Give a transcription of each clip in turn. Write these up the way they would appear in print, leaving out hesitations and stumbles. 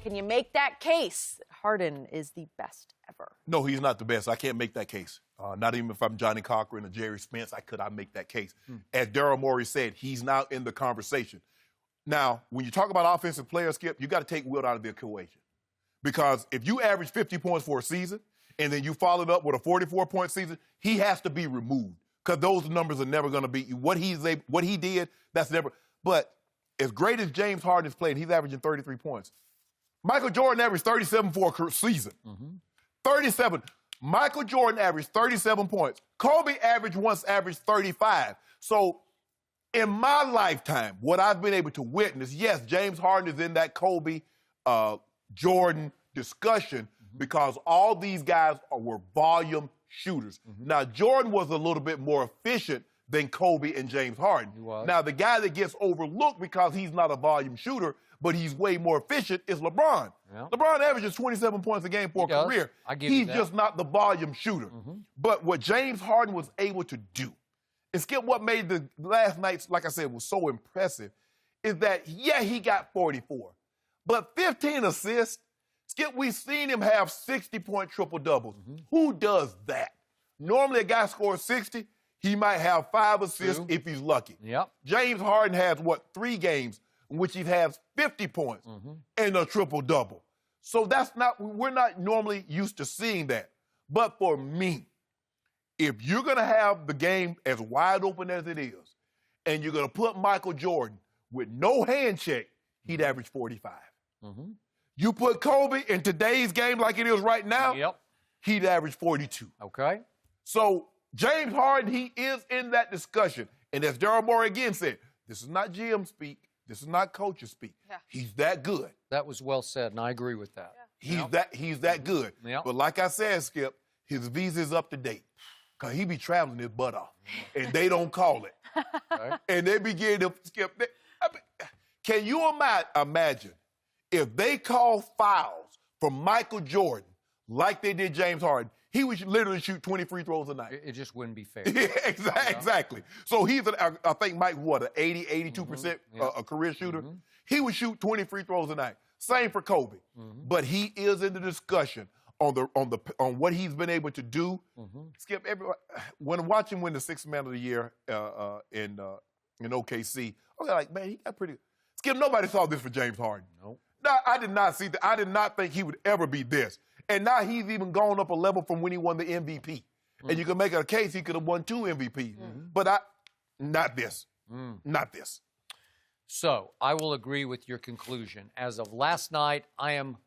Can you make that case? Harden is the best ever. No, he's not the best. I can't make that case. Not even if I'm Johnny Cochran or Jerry Spence, I make that case. As Daryl Morey said, he's now in the conversation. Now, when you talk about offensive players, Skip, you got to take Wilt out of the equation. Because if you average 50 points for a season and then you follow it up with a 44-point season, he has to be removed because those numbers are never going to be what he did. That's never. But as great as James Harden is playing, he's averaging 33 points. Michael Jordan averaged 37 for a season. 37. Michael Jordan averaged 37 points. Kobe once averaged 35. So in my lifetime, what I've been able to witness, yes, James Harden is in that Kobe, Jordan discussion because all these guys were volume shooters. Now, Jordan was a little bit more efficient than Kobe and James Harden. Now, the guy that gets overlooked because he's not a volume shooter, but he's way more efficient is LeBron. Yeah. LeBron averages 27 points a game for a career. He's just not the volume shooter. But what James Harden was able to do, and Skip, what made the last night, like I said, was so impressive, is that, yeah, he got 44. But 15 assists, Skip, we've seen him have 60-point triple-doubles. Who does that? Normally a guy scores 60, he might have 5 assists if he's lucky. James Harden has, 3 games in which he has 50 points and a triple-double. So we're not normally used to seeing that. But for me, if you're going to have the game as wide open as it is, and you're going to put Michael Jordan with no hand check, he'd average 45. You put Kobe in today's game like it is right now, he'd average 42. Okay. So James Harden, he is in that discussion. And as Daryl Morey again said, this is not GM speak. This is not coaches speak. He's that good. That was well said, and I agree with that. He's that good. But like I said, Skip, his visa's up to date. Because he be traveling his butt off. And they don't call it. And they begin to, Skip, can you imagine if they call fouls from Michael Jordan like they did James Harden, he would literally shoot 20 free throws a night. It just wouldn't be fair. Exactly. So he's, I think, Mike, an 80, 82% a career shooter. He would shoot 20 free throws a night. Same for Kobe. But he is in the discussion on what he's been able to do. Skip, when watching win the Sixth Man of the Year in OKC, I was like, man, he got pretty. Skip, nobody saw this for James Harden. Nope. No, I did not see that. I did not think he would ever be this. And now he's even gone up a level from when he won the MVP. And you can make a case he could have won 2 MVPs. But not this. Not this. So I will agree with your conclusion. As of last night, I'm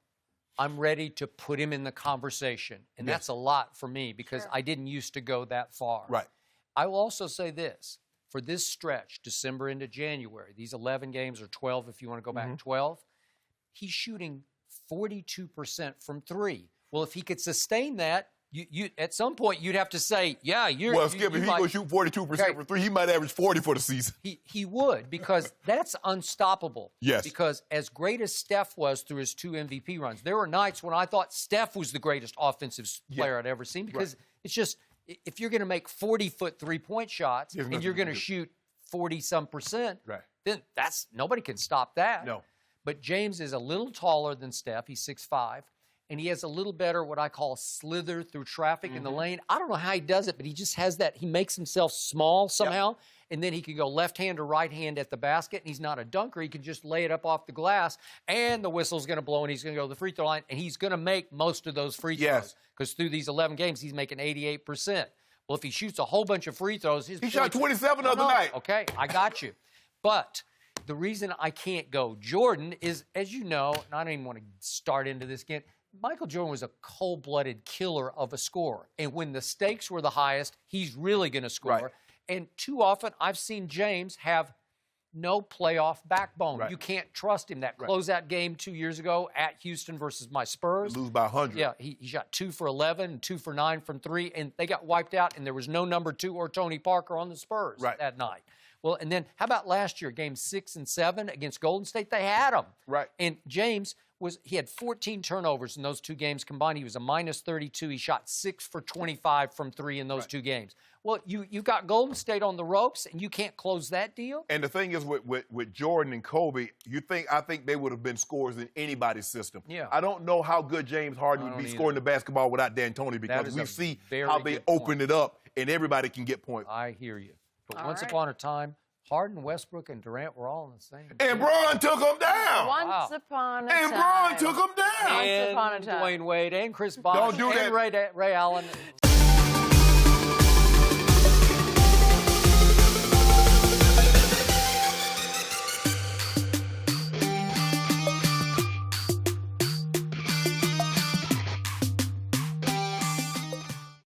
ready to put him in the conversation. And that's a lot for me because I didn't used to go that far. Right. I will also say this. For this stretch, December into January, these 11 games, or 12 if you want to go back, 12, he's shooting 42% from 3. Well, if he could sustain that, you at some point you'd have to say, yeah, you're. Well, Skip, if he go shoot 42% from 3, he might average 40 for the season. He would, because that's unstoppable. Yes. Because as great as Steph was through his 2 MVP runs, there were nights when I thought Steph was the greatest offensive player I'd ever seen, because it's just, if you're going to make 40-foot three-point shots and you're going to shoot 40-some%, then nobody can stop that. No. But James is a little taller than Steph. He's 6'5", and he has a little better what I call slither through traffic in the lane. I don't know how he does it, but he just has that. He makes himself small somehow, and then he can go left hand or right hand at the basket, and he's not a dunker. He can just lay it up off the glass, and the whistle's going to blow, and he's going to go to the free throw line, and he's going to make most of those free throws. Because through these 11 games, he's making 88%. Well, if he shoots a whole bunch of free throws... He shot 27 the other night. Okay, I got you. But the reason I can't go Jordan is, as you know, and I don't even want to start into this again, Michael Jordan was a cold-blooded killer of a scorer. And when the stakes were the highest, he's really going to score. And too often, I've seen James have no playoff backbone. You can't trust him. That closeout game 2 years ago at Houston versus my Spurs. Lose by 100. Yeah, he shot 2 for 11 and 2 for 9 from 3, and they got wiped out, and there was no number 2 or Tony Parker on the Spurs that night. Well, and then how about last year, games 6 and 7 against Golden State? They had him. Right. And James, he had 14 turnovers in those 2 games combined. He was a minus 32. He shot 6 for 25 from 3 in those 2 games. Well, you got Golden State on the ropes, and you can't close that deal? And the thing is, with Jordan and Kobe, I think they would have been scorers in anybody's system. Yeah. I don't know how good James Harden would be scoring the basketball without D'Antoni, because we see how they open it up, and everybody can get points. I hear you. But once upon a time, Harden, Westbrook, and Durant were all in the same. And Bron took them down. Once upon a time. And Bron took them down. Once upon a And time. Dwayne Wade and Chris Bosh Don't do and that. Ray Allen.